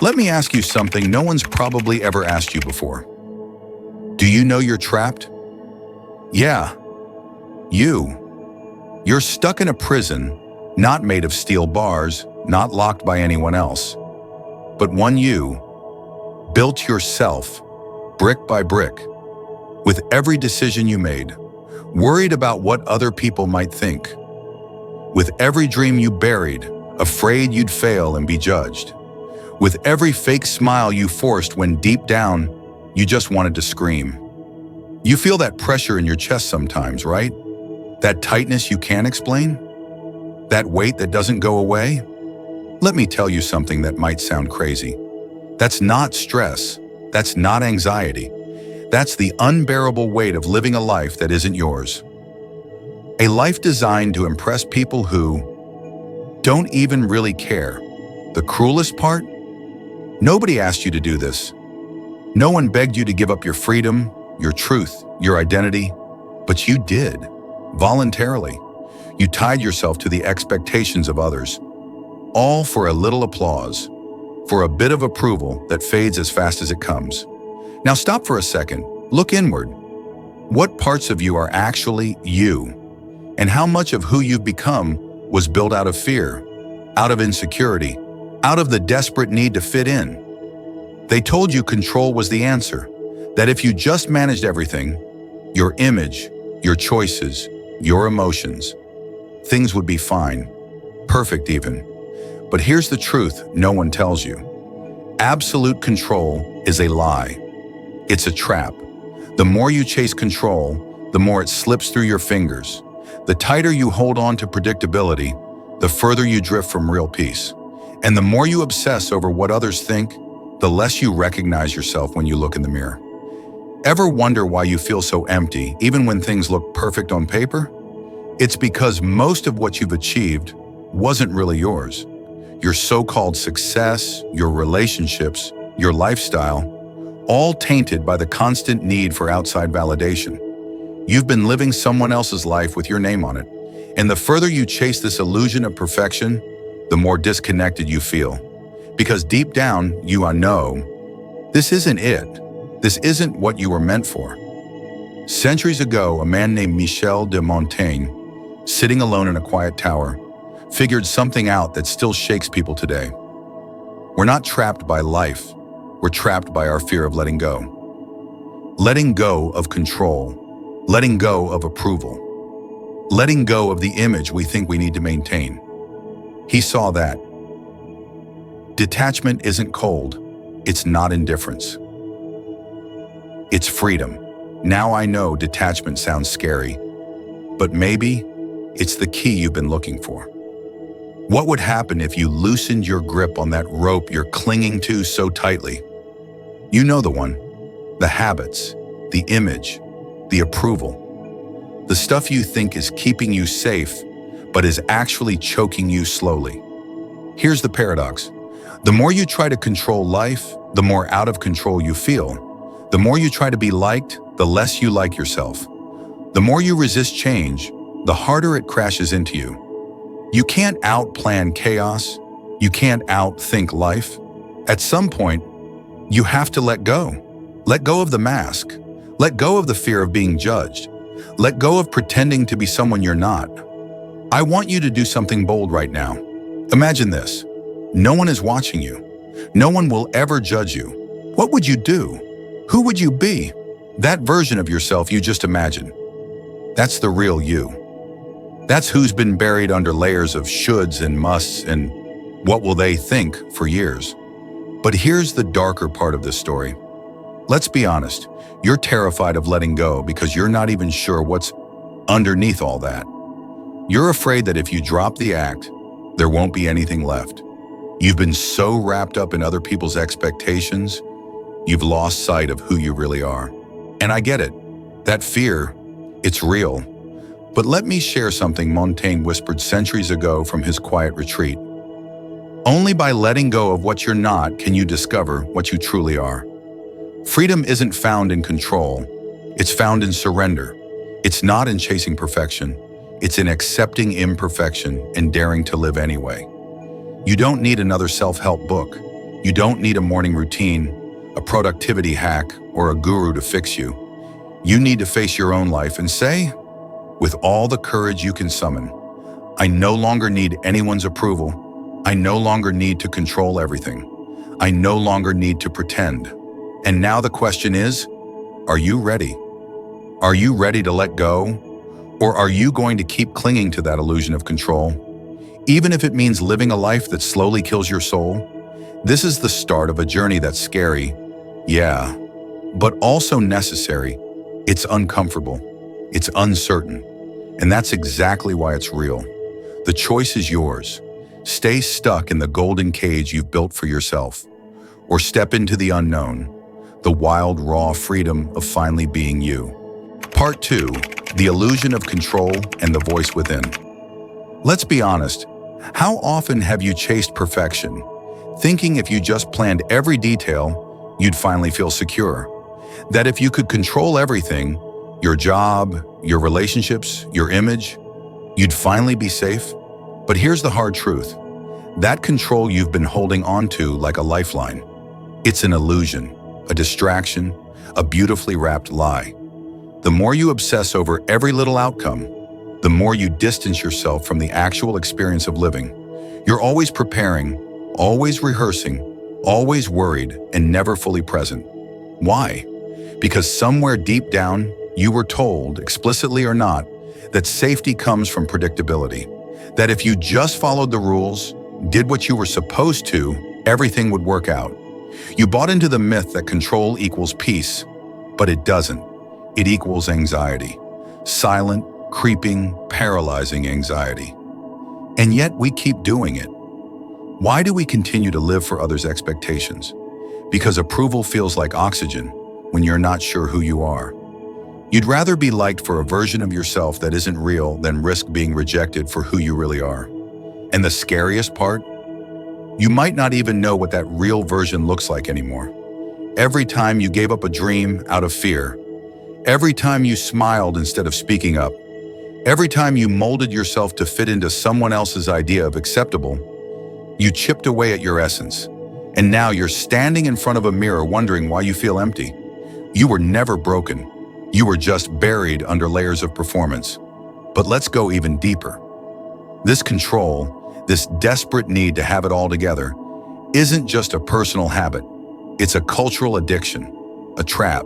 Let me ask you something no one's probably ever asked you before. Do you know you're trapped? Yeah, you. You're stuck in a prison, not made of steel bars, not locked by anyone else, but one you built yourself, brick by brick, with every decision you made, worried about what other people might think, with every dream you buried, afraid you'd fail and be judged, with every fake smile you forced when deep down you just wanted to scream. You feel that pressure in your chest sometimes, right? That tightness you can't explain? That weight that doesn't go away? Let me tell you something that might sound crazy. That's not stress. That's not anxiety. That's the unbearable weight of living a life that isn't yours. A life designed to impress people who don't even really care. The cruelest part? Nobody asked you to do this. No one begged you to give up your freedom, your truth, your identity, but you did, voluntarily. You tied yourself to the expectations of others, all for a little applause, for a bit of approval that fades as fast as it comes. Now stop for a second, look inward. What parts of you are actually you? And how much of who you've become was built out of fear, out of insecurity, out of the desperate need to fit in? They told you control was the answer, that if you just managed everything, your image, your choices, your emotions, things would be fine, perfect even. But here's the truth no one tells you. Absolute control is a lie. It's a trap. The more you chase control, the more it slips through your fingers. The tighter you hold on to predictability, the further you drift from real peace. And the more you obsess over what others think, the less you recognize yourself when you look in the mirror. Ever wonder why you feel so empty, even when things look perfect on paper? It's because most of what you've achieved wasn't really yours. Your so-called success, your relationships, your lifestyle, all tainted by the constant need for outside validation. You've been living someone else's life with your name on it. And the further you chase this illusion of perfection, the more disconnected you feel. Because deep down, you know, this isn't it. This isn't what you were meant for. Centuries ago, a man named Michel de Montaigne, sitting alone in a quiet tower, figured something out that still shakes people today. We're not trapped by life. We're trapped by our fear of letting go. Letting go of control. Letting go of approval. Letting go of the image we think we need to maintain. He saw that detachment isn't cold. It's not indifference. It's freedom. Now I know detachment sounds scary, but maybe it's the key you've been looking for. What would happen if you loosened your grip on that rope you're clinging to so tightly? You know the one. The habits, the image, the approval. The stuff you think is keeping you safe, but is actually choking you slowly. Here's the paradox. The more you try to control life, the more out of control you feel. The more you try to be liked, the less you like yourself. The more you resist change, the harder it crashes into you. You can't outplan chaos. You can't outthink life. At some point, you have to let go. Let go of the mask. Let go of the fear of being judged. Let go of pretending to be someone you're not. I want you to do something bold right now. Imagine this. No one is watching you. No one will ever judge you. What would you do? Who would you be? That version of yourself you just imagined. That's the real you. That's who's been buried under layers of shoulds and musts and what will they think for years. But here's the darker part of this story. Let's be honest, you're terrified of letting go because you're not even sure what's underneath all that. You're afraid that if you drop the act, there won't be anything left. You've been so wrapped up in other people's expectations, you've lost sight of who you really are. And I get it. That fear, it's real. But let me share something Montaigne whispered centuries ago from his quiet retreat. Only by letting go of what you're not can you discover what you truly are. Freedom isn't found in control. It's found in surrender. It's not in chasing perfection. It's in accepting imperfection and daring to live anyway. You don't need another self-help book. You don't need a morning routine, a productivity hack, or a guru to fix you. You need to face your own life and say, with all the courage you can summon, I no longer need anyone's approval. I no longer need to control everything. I no longer need to pretend. And now the question is, are you ready? Are you ready to let go? Or are you going to keep clinging to that illusion of control? Even if it means living a life that slowly kills your soul? This is the start of a journey that's scary, yeah, but also necessary. It's uncomfortable, it's uncertain, and that's exactly why it's real. The choice is yours. Stay stuck in the golden cage you've built for yourself, or step into the unknown, the wild, raw freedom of finally being you. Part 2, the illusion of control and the voice within. Let's be honest, how often have you chased perfection, thinking if you just planned every detail, you'd finally feel secure? That if you could control everything, your job, your relationships, your image, you'd finally be safe? But here's the hard truth. That control you've been holding on to like a lifeline. It's an illusion, a distraction, a beautifully wrapped lie. The more you obsess over every little outcome, the more you distance yourself from the actual experience of living. You're always preparing, always rehearsing, always worried, and never fully present. Why? Because somewhere deep down, you were told, explicitly or not, that safety comes from predictability. That if you just followed the rules, did what you were supposed to, everything would work out. You bought into the myth that control equals peace, but it doesn't. It equals anxiety. Silent, creeping, paralyzing anxiety. And yet we keep doing it. Why do we continue to live for others' expectations? Because approval feels like oxygen when you're not sure who you are. You'd rather be liked for a version of yourself that isn't real than risk being rejected for who you really are. And the scariest part? You might not even know what that real version looks like anymore. Every time you gave up a dream out of fear, every time you smiled instead of speaking up, every time you molded yourself to fit into someone else's idea of acceptable, you chipped away at your essence. And now you're standing in front of a mirror wondering why you feel empty. You were never broken. You were just buried under layers of performance. But let's go even deeper. This control, this desperate need to have it all together, isn't just a personal habit. It's a cultural addiction, a trap.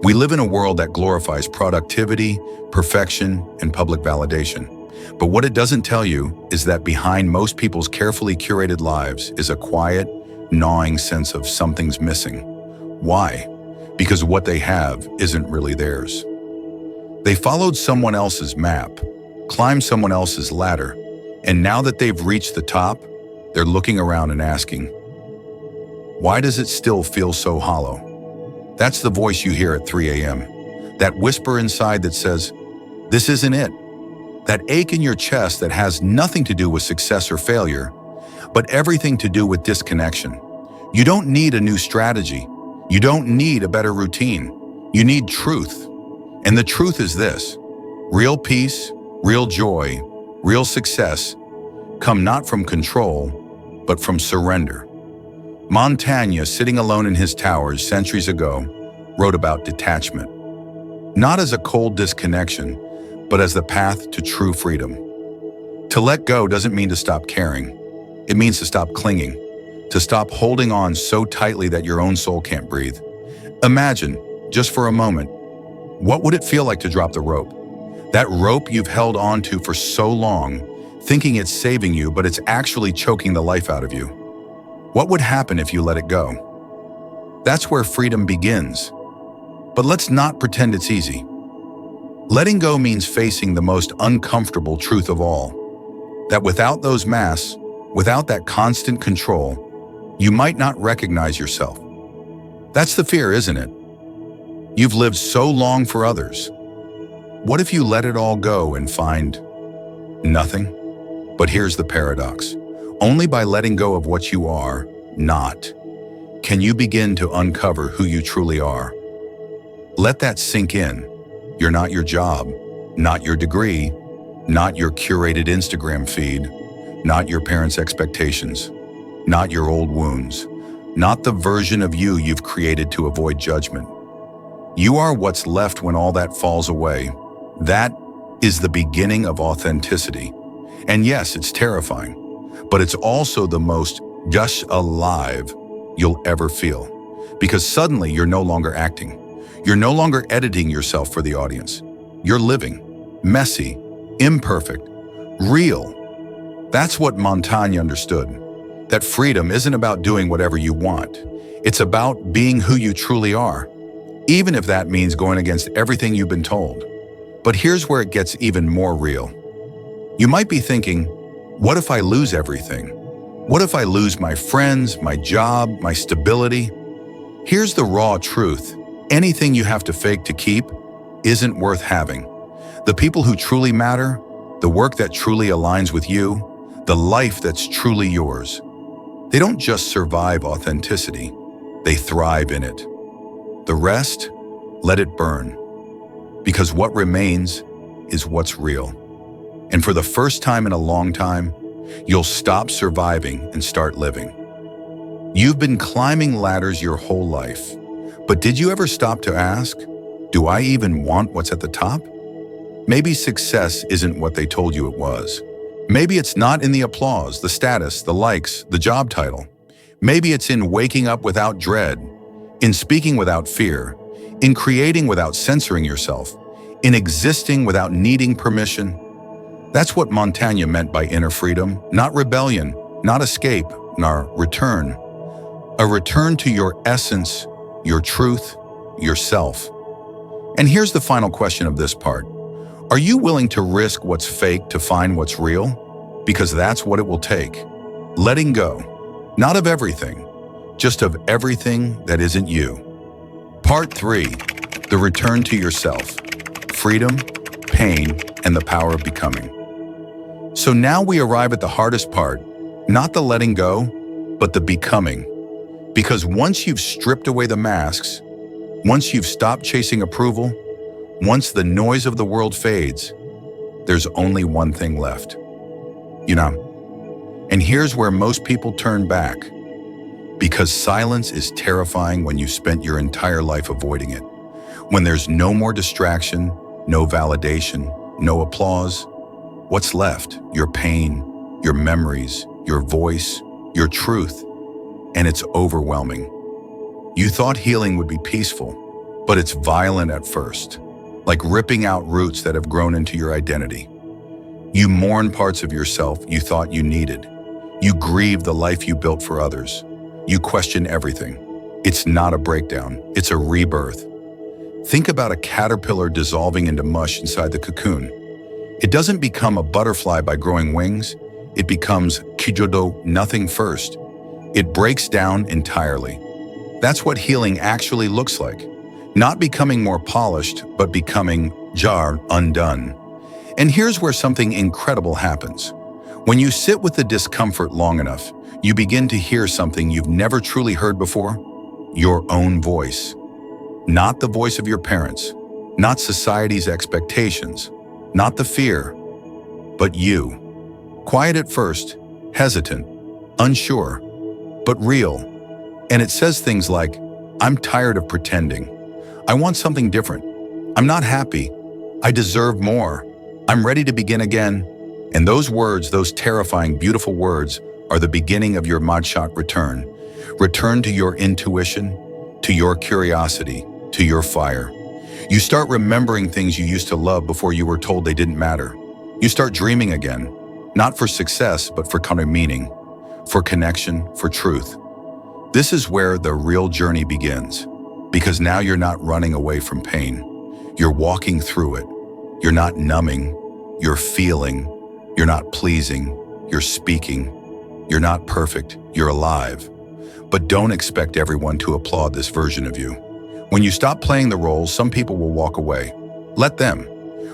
We live in a world that glorifies productivity, perfection, and public validation. But what it doesn't tell you is that behind most people's carefully curated lives is a quiet, gnawing sense of something's missing. Why? Because what they have isn't really theirs. They followed someone else's map, climbed someone else's ladder, and now that they've reached the top, they're looking around and asking, why does it still feel so hollow? That's the voice you hear at 3 a.m. That whisper inside that says, this isn't it. That ache in your chest that has nothing to do with success or failure, but everything to do with disconnection. You don't need a new strategy. You don't need a better routine. You need truth. And the truth is this: real peace, real joy, real success come not from control, but from surrender. Montaigne, sitting alone in his towers centuries ago, wrote about detachment. Not as a cold disconnection, but as the path to true freedom. To let go doesn't mean to stop caring. It means to stop clinging, to stop holding on so tightly that your own soul can't breathe. Imagine, just for a moment, what would it feel like to drop the rope? That rope you've held on to for so long, thinking it's saving you, but it's actually choking the life out of you. What would happen if you let it go? That's where freedom begins. But let's not pretend it's easy. Letting go means facing the most uncomfortable truth of all, that without those masks, without that constant control, you might not recognize yourself. That's the fear, isn't it? You've lived so long for others. What if you let it all go and find nothing? But here's the paradox. Only by letting go of what you are not can you begin to uncover who you truly are. Let that sink in. You're not your job, not your degree, not your curated Instagram feed, not your parents' expectations, not your old wounds, not the version of you you've created to avoid judgment. You are what's left when all that falls away. That is the beginning of authenticity. And yes, it's terrifying, but it's also the most just alive you'll ever feel. Because suddenly you're no longer acting. You're no longer editing yourself for the audience. You're living, messy, imperfect, real. That's what Montaigne understood. That freedom isn't about doing whatever you want. It's about being who you truly are, even if that means going against everything you've been told. But here's where it gets even more real. You might be thinking, what if I lose everything? What if I lose my friends, my job, my stability? Here's the raw truth. Anything you have to fake to keep isn't worth having. The people who truly matter, the work that truly aligns with you, the life that's truly yours, they don't just survive authenticity, they thrive in it. The rest, let it burn. Because what remains is what's real. And for the first time in a long time, you'll stop surviving and start living. You've been climbing ladders your whole life, but did you ever stop to ask, do I even want what's at the top? Maybe success isn't what they told you it was. Maybe it's not in the applause, the status, the likes, the job title. Maybe it's in waking up without dread, in speaking without fear, in creating without censoring yourself, in existing without needing permission. That's what Montaigne meant by inner freedom, not rebellion, not escape, nor return. A return to your essence, your truth, yourself. And here's the final question of this part. Are you willing to risk what's fake to find what's real? Because that's what it will take. Letting go, not of everything, just of everything that isn't you. Part 3, the return to yourself. Freedom, pain, and the power of becoming. So now we arrive at the hardest part, not the letting go, but the becoming. Because once you've stripped away the masks, once you've stopped chasing approval, once the noise of the world fades, there's only one thing left. And here's where most people turn back. Because silence is terrifying when you spent your entire life avoiding it. When there's no more distraction, no validation, no applause, what's left? Your pain, your memories, your voice, your truth. And it's overwhelming. You thought healing would be peaceful, but it's violent at first. Like ripping out roots that have grown into your identity. You mourn parts of yourself you thought you needed. You grieve the life you built for others. You question everything. It's not a breakdown, it's a rebirth. Think about a caterpillar dissolving into mush inside the cocoon. It doesn't become a butterfly by growing wings. It becomes kijodo, nothing first. It breaks down entirely. That's what healing actually looks like. Not becoming more polished, but becoming jar undone. And here's where something incredible happens. When you sit with the discomfort long enough, you begin to hear something you've never truly heard before. Your own voice. Not the voice of your parents, not society's expectations, not the fear, but you. Quiet at first, hesitant, unsure, but real. And it says things like, I'm tired of pretending. I want something different. I'm not happy. I deserve more. I'm ready to begin again. And those words, those terrifying, beautiful words, are the beginning of your mudshot return. Return to your intuition, to your curiosity, to your fire. You start remembering things you used to love before you were told they didn't matter. You start dreaming again, not for success, but for kind of meaning, for connection, for truth. This is where the real journey begins. Because now you're not running away from pain. You're walking through it. You're not numbing. You're feeling. You're not pleasing. You're speaking. You're not perfect. You're alive. But don't expect everyone to applaud this version of you. When you stop playing the roles, some people will walk away. Let them.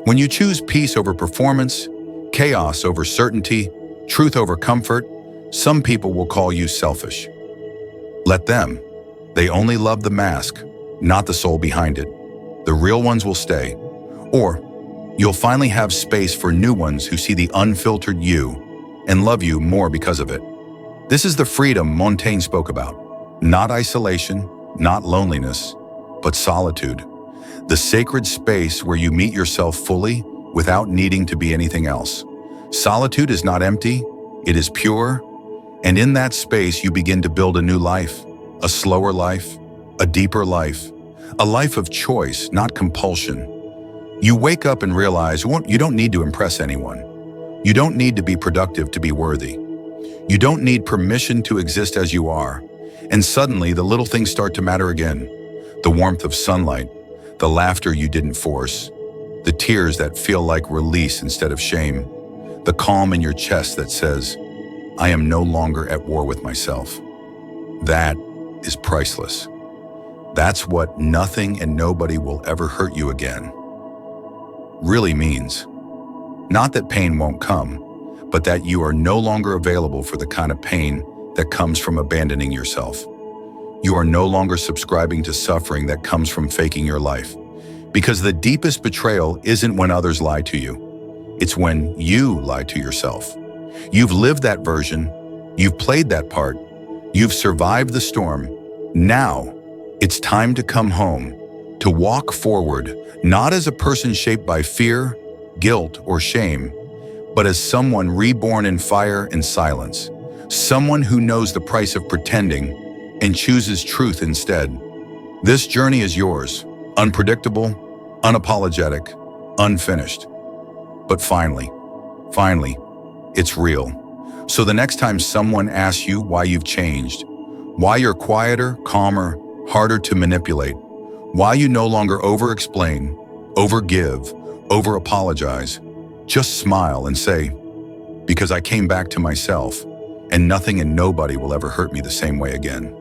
When you choose peace over performance, chaos over certainty, truth over comfort, some people will call you selfish. Let them. They only love the mask, not the soul behind it. The real ones will stay. Or you'll finally have space for new ones who see the unfiltered you and love you more because of it. This is the freedom Montaigne spoke about. Not isolation, not loneliness, but solitude. The sacred space where you meet yourself fully without needing to be anything else. Solitude is not empty, it is pure, and in that space you begin to build a new life, a slower life, a deeper life, a life of choice, not compulsion. You wake up and realize you don't need to impress anyone. You don't need to be productive to be worthy. You don't need permission to exist as you are. And suddenly the little things start to matter again. The warmth of sunlight, the laughter you didn't force, the tears that feel like release instead of shame, the calm in your chest that says, I am no longer at war with myself. That is priceless. That's what nothing and nobody will ever hurt you again really means. Not that pain won't come, but that you are no longer available for the kind of pain that comes from abandoning yourself. You are no longer subscribing to suffering that comes from faking your life. Because the deepest betrayal isn't when others lie to you. It's when you lie to yourself. You've lived that version. You've played that part. You've survived the storm. Now, it's time to come home, to walk forward, not as a person shaped by fear, guilt, or shame, but as someone reborn in fire and silence. Someone who knows the price of pretending and chooses truth instead. This journey is yours, unpredictable, unapologetic, unfinished. But finally, it's real. So the next time someone asks you why you've changed, why you're quieter, calmer, harder to manipulate, why you no longer over-explain, over-give, over-apologize, just smile and say, because I came back to myself, and nothing and nobody will ever hurt me the same way again.